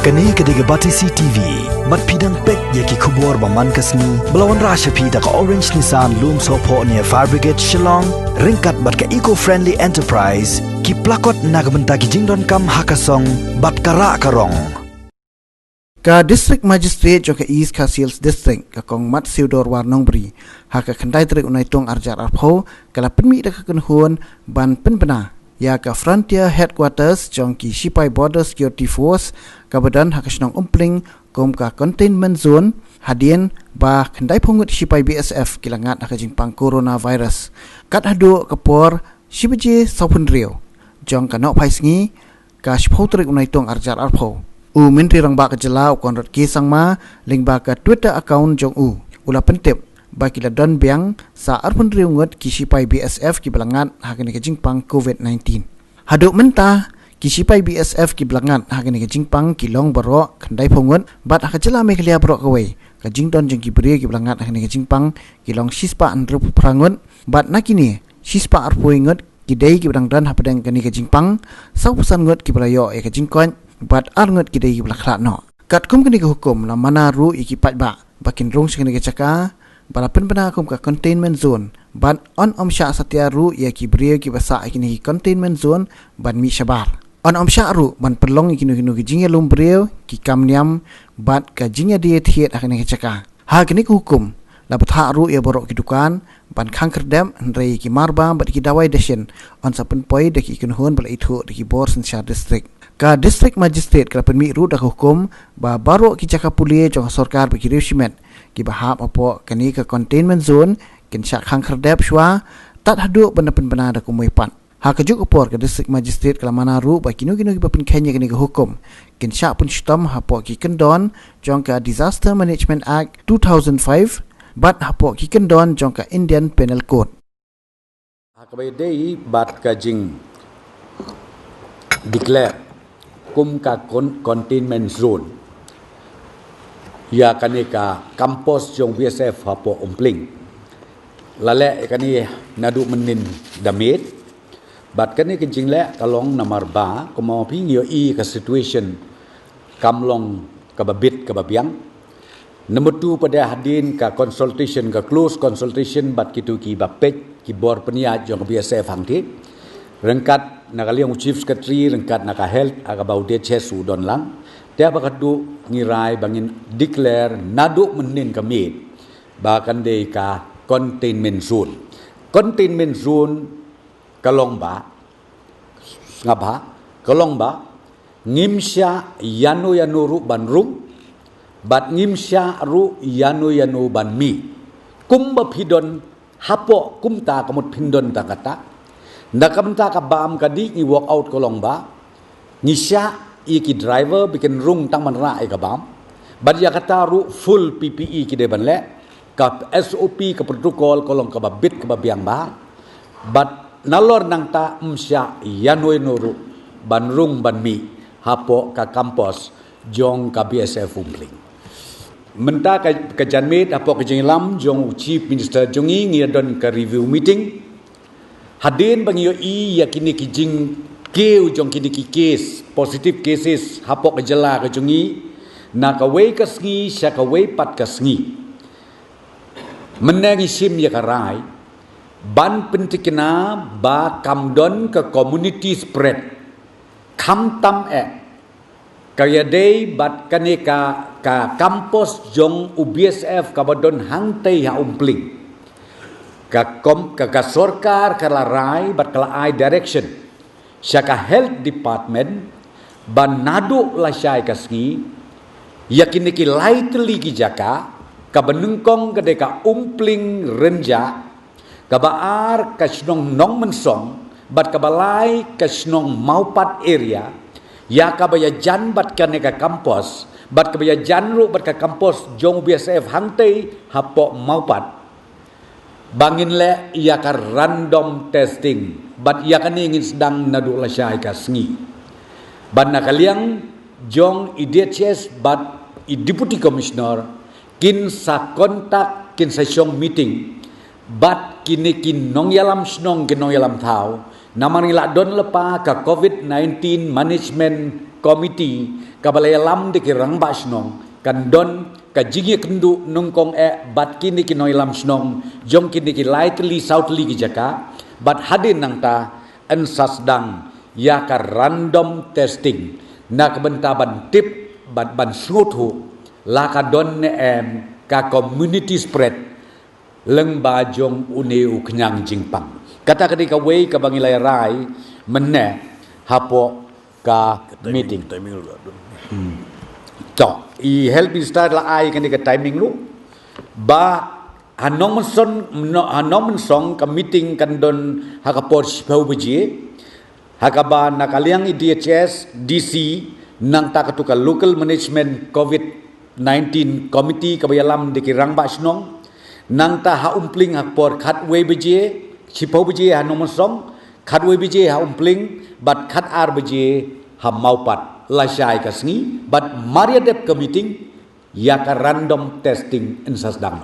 Kani kediga bati CTV, mat pidang pek yaki kubur baman kasni, belawan rasha pida ka Orange Nissan Loom Sopo near Fire Brigade Shillong, ringkat bat ka eco-friendly enterprise, ki plakot nagbenta ki jingdon kam hakasong, bat kara karong. Ka District Magistrate jo ka East Khasiels District ka kong mat siudor warnong beri, haka kandai trik unai tong arjar arpho, kala penmi da ka kenhuan ban penpena. Ya ka Frontier Headquarters jong ki Sipai Border Security Force ka badan hakasnong umpling kom ka containment zone hadien ba kandai pungut Sipai BSF kilangat hakajingpang coronavirus kat hadu kapor sibaje sopun rio jong ka nok phaisngi ka shpotrik unai tong arjar arpho u menteri rang ba ka jela ukon rat ki sangma ling ba ka Twitter account jong ula pentip bagi don biang sa arpun riungut ki Sipai BSF ki belangat hakani ke jingpang COVID-19. Haduk mentah ki Sipai BSF ki belangat hakani ke jingpang ki long baro kandai pungut bat hakajela me kelia bro kawai ka jingdon jeng ki beri ki belangat hakani ke jingpang ki long sispa andru prangut bat nakini sispa arpuingut ki dei ki bedang dan hapadang kani ke jingpang sau pesan ngut ki belayo e ke jingkon bat arngut ki dei ki belaklat no. Kat kum kani ke hukum la mana ru iki pat ba bakin rong sekani ke caka bala penpena kum ka containment zone ban on sya satya ru ya ki bria ki basa kini containment zone ban mi shabar on sya ru ban perlong kinu ki jingya lum bria ki kamniam bat ka jingya dia thiet akini ki chaka ha kini ku hukum la batha ru ya borok ki dukan ban khangkerdam ndrei ki marba bat ki dawai desien on sapen poi de ki kunhun bal ithu de ki bor Sinsha district ka district magistrate ka penmi ru da hukum ba baro ki chaka pulie jong sarkar bi rishment ki bahap apo kani ka containment zone kin syak khang kherdep shwa tat hadu benda-benda da kumui pan ha kajuk upor ka district magistrate kala manaru ba kinu ki bapin kenya kani ka hukum kin syak pun stom hapo ki kendon jong ka Disaster Management Act 2005 bat hapo ki kendon jong ka Indian Penal Code ha ka dei bat ka jing declare kum ka containment zone ya kaneka kampus jong BSF hapo umpling lale kani nadu menin damit bat kani kencing le kalong namar ba komo ping yo i ka situation kamlong ka babit ka babiang number 2 pada hadin ka consultation ka close consultation bat kitu ki bapet ki bor peniat jong BSF hangti rengkat nakaliang chief secretary rengkat naka health aga baude chesu don lang dia bakadu ngirai bangin declare nadu menin kami bahkan de ka containment zone kalong ba ngaba kalong ba ngimsya yanu ru banrung bat ngimsya ru yanu ban mi kumba pidon hapo kumta kamut pindon ta kata ndakamta ka bam kadi ni walk out kalong ba ngisya iki driver bikin rung tang manra ka bam bad ya kata ru full PPE ki de banle ka SOP ka protokol kolong ka babit ka babiang ba bad nalor nang ta msya yanoi noru banrung banmi hapo ka kampus jong ka BSF umpling menta ka janmit hapo ka jinglam jong chief minister jongi ngiadon ka review meeting hadin bangyo i yakini ki jing keu jong kini ki case positive cases hapok jela ka jungi na ka wei ka sngi sya ka wei pat ka sngi menangi sim ya karai ban pentikina ba kamdon ka community spread kam tam kaya day bat kaneka ka kampus jong UBSF ka badon hangtei ha umpling ka sorkar ka larai bat kala ai direction Syaka Health Department ban nadu la syai kasngi yakin ki lightly ki jaka ka benengkong ka deka umpling renja ka baar ka snong nong mensong bat ka balai ka snong maupat area ya ka baya jan bat ka neka kampus bat ka baya jan ru bat ka kampus jong BSF hangtei hapo maupat bangin le ia ka random testing bat ia kan ingin sedang nadu la syai ka sngi ban nakaliang jong IDHS bat deputy commissioner kin sa kontak kin sa syong meeting bat kini kin nong yalam snong kin nong yalam thau namang ila don lepa ka COVID-19 management committee kabalaya lam de kirang ba snong kan don ka jigi kendu nungkong bat kini kinoi lam snong jom kini ki lightly southly ki jaka bat hadin nang ta en sasdang ya ka random testing na kebentaban tip bat ban sutu la ka don ne ka community spread leng ba jong uneu kenyang jingpang kata ketika wei ka bangilai rai menne hapo ka meeting to I help me start la ai kan ka timing lu ba hanom song ka meeting kan don hakapor shpau beji hakaba nakaliang I DHS DC nang takatuka local management COVID-19 committee kabayalam de kirang ba snong nang ta ha umpling hakpor khatwe beji shpau beji hanom song khatwe beji ha umpling bat khat ar beji ha maupat lasai kasni but Maria Dep committee ya ka random testing in sasdang